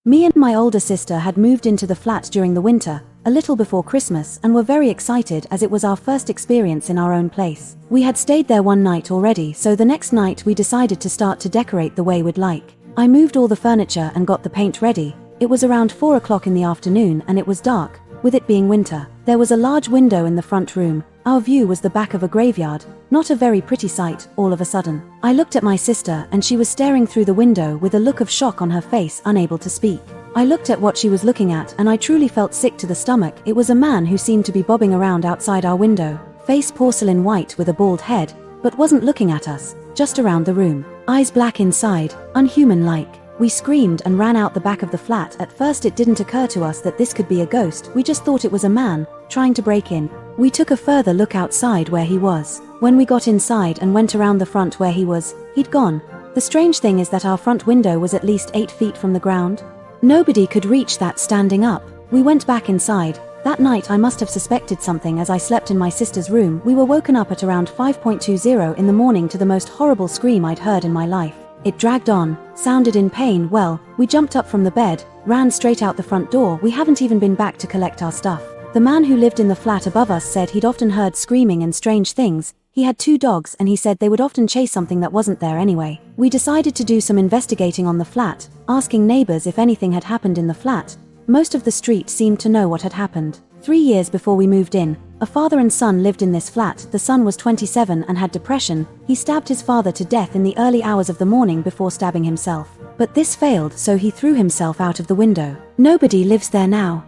Me and my older sister had moved into the flat during the winter, a little before Christmas, and were very excited as it was our first experience in our own place. We had stayed there one night already, so the next night we decided to start to decorate the way we'd like. I moved all the furniture and got the paint ready. It was around 4 o'clock in the afternoon and it was dark, with it being winter. There was a large window in the front room. Our view was the back of a graveyard, not a very pretty sight. All of a sudden, I looked at my sister and she was staring through the window with a look of shock on her face, unable to speak. I looked at what she was looking at and I truly felt sick to the stomach. It was a man who seemed to be bobbing around outside our window, face porcelain white with a bald head, but wasn't looking at us, just around the room. Eyes black inside, unhuman-like. We screamed and ran out the back of the flat. At first it didn't occur to us that this could be a ghost. We just thought it was a man trying to break in. We took a further look outside where he was. When we got inside and went around the front where he was, he'd gone. The strange thing is that our front window was at least 8 feet from the ground. Nobody could reach that standing up. We went back inside. That night I must have suspected something as I slept in my sister's room. We were woken up at around 5:20 in the morning to the most horrible scream I'd heard in my life. It dragged on, sounded in pain. Well, we jumped up from the bed, ran straight out the front door. We haven't even been back to collect our stuff. The man who lived in the flat above us said he'd often heard screaming and strange things. He had 2 dogs and he said they would often chase something that wasn't there anyway. We decided to do some investigating on the flat, asking neighbors if anything had happened in the flat. Most of the street seemed to know what had happened. 3 years before we moved in, a father and son lived in this flat. The son was 27 and had depression. He stabbed his father to death in the early hours of the morning before stabbing himself. But this failed, so he threw himself out of the window. Nobody lives there now.